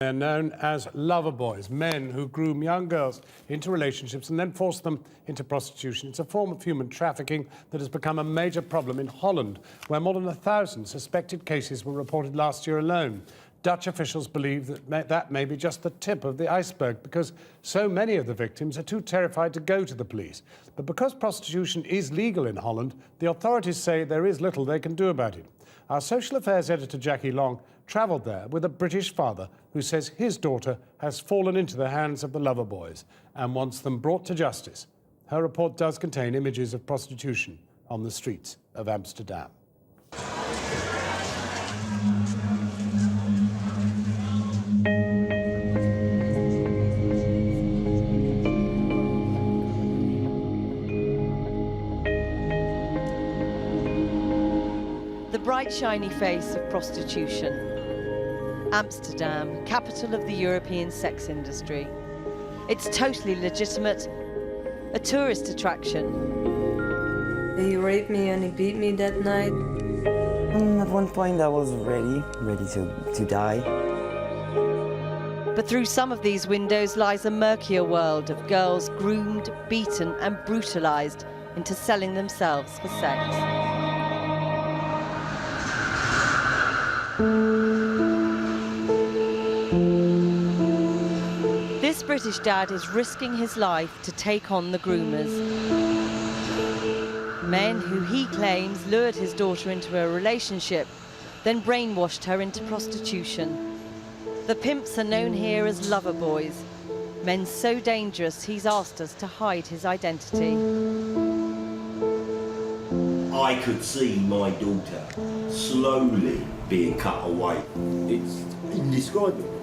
They're known as Loverboys, men who groom young girls into relationships and then force them into prostitution. It's a form of human trafficking that has become a major problem in Holland, where more than 1,000 suspected cases were reported last year alone. Dutch officials believe that that may be just the tip of the iceberg because so many of the victims are too terrified to go to the police. But because prostitution is legal in Holland, the authorities say there is little they can do about it. Our social affairs editor, Jackie Long, travelled there with a British father who says his daughter has fallen into the hands of the Loverboys and wants them brought to justice. Her report does contain images of prostitution on the streets of Amsterdam. The bright, shiny face of prostitution. Amsterdam, capital of the European sex industry. It's totally legitimate, a tourist attraction. He raped me and he beat me that night. At one point I was ready to die. But through some of these windows lies a murkier world of girls groomed, beaten and brutalized into selling themselves for sex. This British dad is risking his life to take on the groomers. Men who he claims lured his daughter into a relationship, then brainwashed her into prostitution. The pimps are known here as Loverboys, men so dangerous he's asked us to hide his identity. I could see my daughter slowly being cut away. It's indescribable.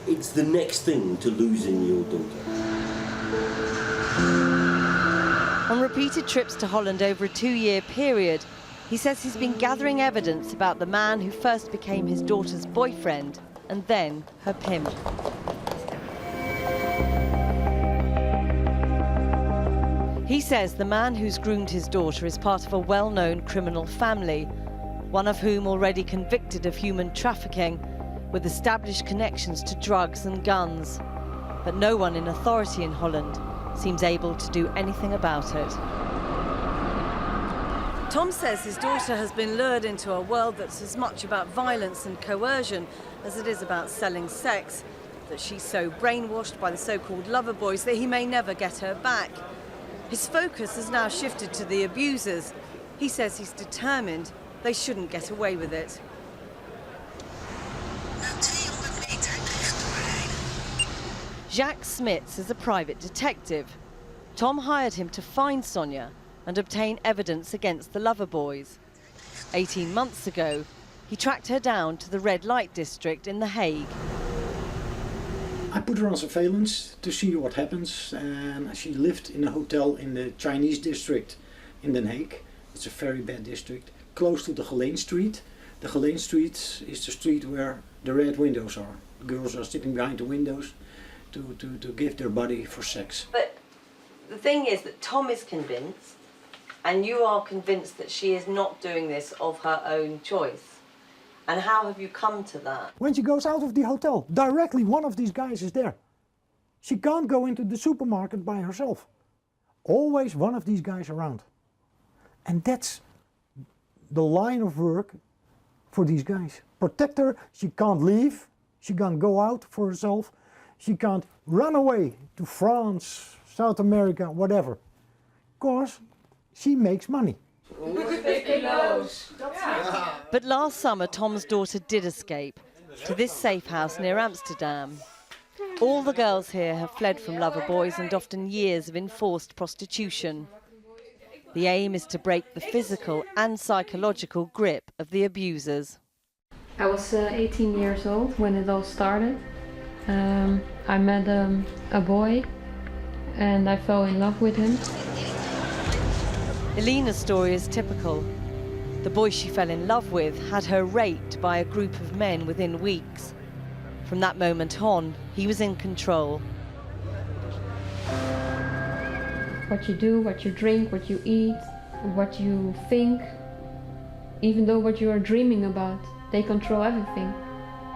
It's the next thing to losing your daughter. On repeated trips to Holland over a 2-year period, he says he's been gathering evidence about the man who first became his daughter's boyfriend and then her pimp. He says the man who's groomed his daughter is part of a well-known criminal family, one of whom already convicted of human trafficking, with established connections to drugs and guns. But no one in authority in Holland seems able to do anything about it. Tom says his daughter has been lured into a world that's as much about violence and coercion as it is about selling sex, that she's so brainwashed by the so-called Loverboys that he may never get her back. His focus has now shifted to the abusers. He says he's determined they shouldn't get away with it. Jacques Smits is a private detective. Tom hired him to find Sonia and obtain evidence against the Loverboys. 18 months ago, he tracked her down to the red light district in The Hague. I put her on surveillance to see what happens, and she lived in a hotel in the Chinese district in Den Haag. It's a very bad district, close to the Geleen Street. The Geleen Street is the street where the red windows are. The girls are sitting behind the windows to give their body for sex. But the thing is that Tom is convinced, and you are convinced that she is not doing this of her own choice. And how have you come to that? When she goes out of the hotel, directly one of these guys is there. She can't go into the supermarket by herself. Always one of these guys around. And that's the line of work for these guys. Protect her, she can't leave, she can't go out for herself, she can't run away to France, South America, whatever. Because she makes money. But last summer, Tom's daughter did escape to this safe house near Amsterdam. All the girls here have fled from Loverboys and often years of enforced prostitution. The aim is to break the physical and psychological grip of the abusers. I was 18 years old when it all started. I met a boy and I fell in love with him. Elena's story is typical. The boy she fell in love with had her raped by a group of men within weeks. From that moment on, he was in control. What you do, what you drink, what you eat, what you think, even though what you are dreaming about, they control everything.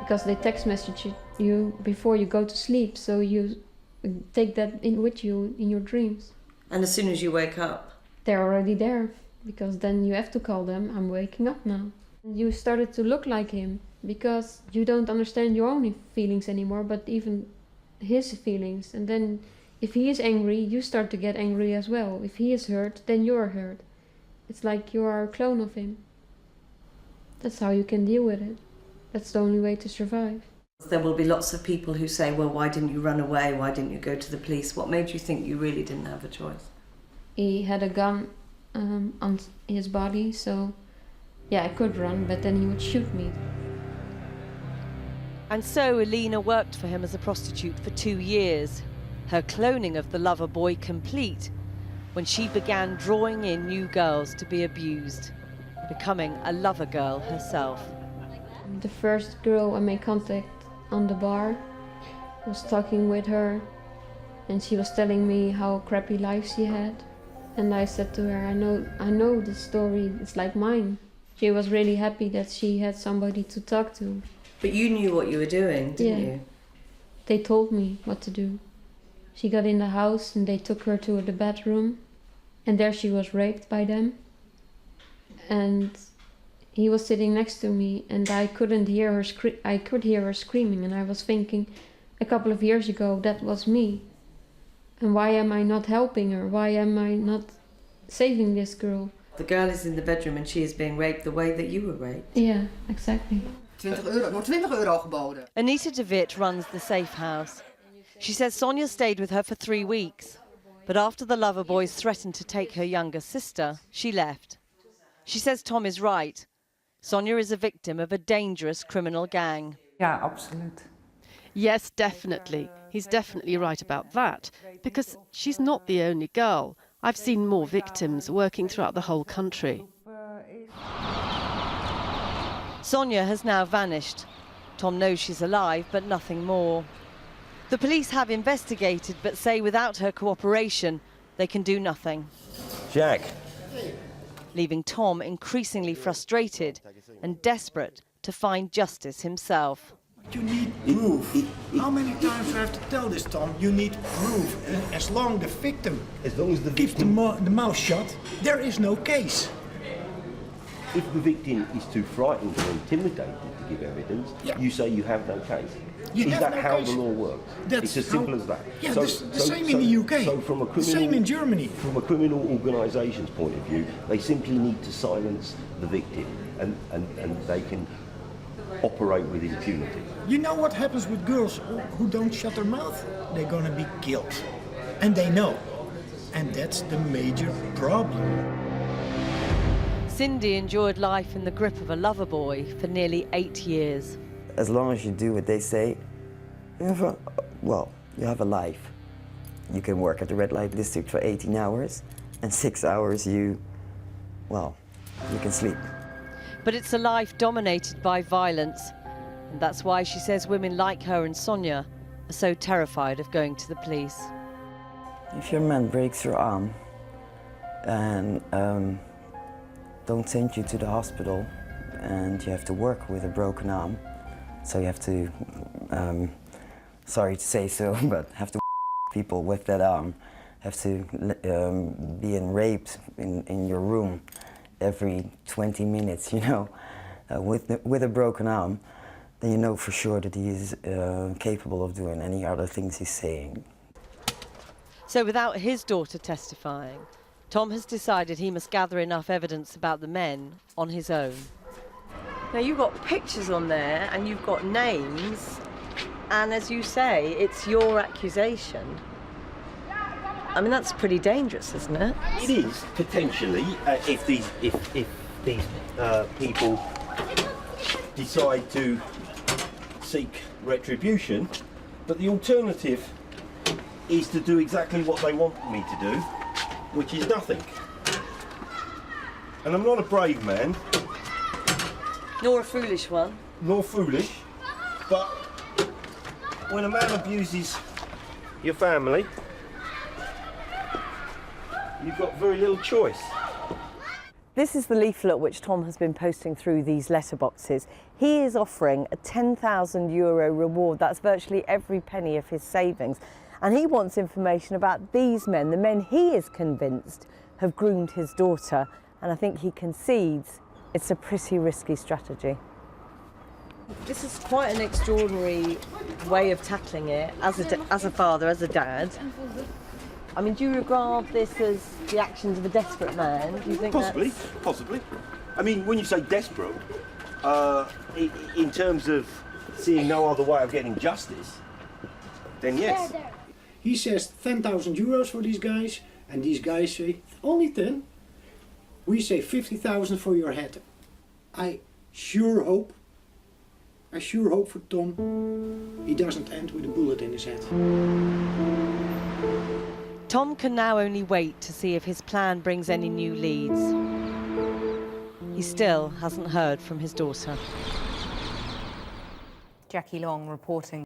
because they text message you before you go to sleep, so you take that in with you in your dreams. And as soon as you wake up? They're already there, because then you have to call them, I'm waking up now. You started to look like him, because you don't understand your own feelings anymore, but even his feelings. And then if he is angry, you start to get angry as well. If he is hurt, then you're hurt. It's like you are a clone of him. That's how you can deal with it. That's the only way to survive. There will be lots of people who say, well, why didn't you run away? Why didn't you go to the police? What made you think you really didn't have a choice? He had a gun on his body, so yeah, I could run, but then he would shoot me. And so Alina worked for him as a prostitute for 2 years, her cloning of the lover boy complete, when she began drawing in new girls to be abused, becoming a lover girl herself. The first girl I made contact on the bar, was talking with her, and she was telling me how crappy life she had. And I said to her, I know this story, it's like mine. She was really happy that she had somebody to talk to. But you knew what you were doing, didn't you? They told me what to do. She got in the house and they took her to the bedroom, and there she was raped by them. And he was sitting next to me, and I couldn't hear her I could hear her screaming, and I was thinking, a couple of years ago, that was me. And why am I not helping her? Why am I not saving this girl? The girl is in the bedroom and she is being raped the way that you were raped. Yeah, exactly. €20 geboden. Anita de Wit runs the safe house. She says Sonia stayed with her for 3 weeks, but after the lover boys threatened to take her younger sister, she left. She says Tom is right. Sonia is a victim of a dangerous criminal gang. Yeah, absolute. Yes, definitely. He's definitely right about that, because she's not the only girl. I've seen more victims working throughout the whole country. Sonia has now vanished. Tom knows she's alive, but nothing more. The police have investigated, but say without her cooperation, they can do nothing. Jack. Leaving Tom increasingly frustrated and desperate to find justice himself. You need proof. How many times do I have to tell this, Tom? You need proof. As long as the keeps the mouth shut, there is no case. If the victim is too frightened or intimidated to give evidence, you say you have no case. Is that how the law works? It's as simple as that. Yeah, the same in the UK. So from a criminal, same in Germany. From a criminal organisation's point of view, they simply need to silence the victim, and they can operate with impunity. You know what happens with girls who don't shut their mouth? They're gonna be killed. And they know. And that's the major problem. Cindy endured life in the grip of a lover boy for nearly 8 years. As long as you do what they say, you have a life. You can work at the red light district for 18 hours, and 6 hours you can sleep. But it's a life dominated by violence. And that's why she says women like her and Sonia are so terrified of going to the police. If your man breaks your arm and don't send you to the hospital, and you have to work with a broken arm, so you have to, sorry to say so, but have to people with that arm, have to be raped in your room every 20 minutes, with a broken arm, then you know for sure that he is capable of doing any other things he's saying. So without his daughter testifying, Tom has decided he must gather enough evidence about the men on his own. Now you've got pictures on there and you've got names, and as you say, it's your accusation. I mean, that's pretty dangerous, isn't it? It is, potentially, if these people decide to seek retribution, but the alternative is to do exactly what they want me to do, which is nothing. And I'm not a brave man. Nor a foolish one. Nor foolish, but when a man abuses your family, you've got very little choice. This is the leaflet which Tom has been posting through these letterboxes. He is offering a €10,000 reward. That's virtually every penny of his savings. And he wants information about these men, the men he is convinced have groomed his daughter. And I think he concedes it's a pretty risky strategy. This is quite an extraordinary way of tackling it as a father, as a dad. I mean, do you regard this as the actions of a desperate man? Do you think Possibly. I mean, when you say desperate, in terms of seeing no other way of getting justice, then yes. He says €10,000 for these guys, and these guys say, only 10? We say 50,000 for your head. I sure hope for Tom he doesn't end with a bullet in his head. Tom can now only wait to see if his plan brings any new leads. He still hasn't heard from his daughter. Jackie Long reporting.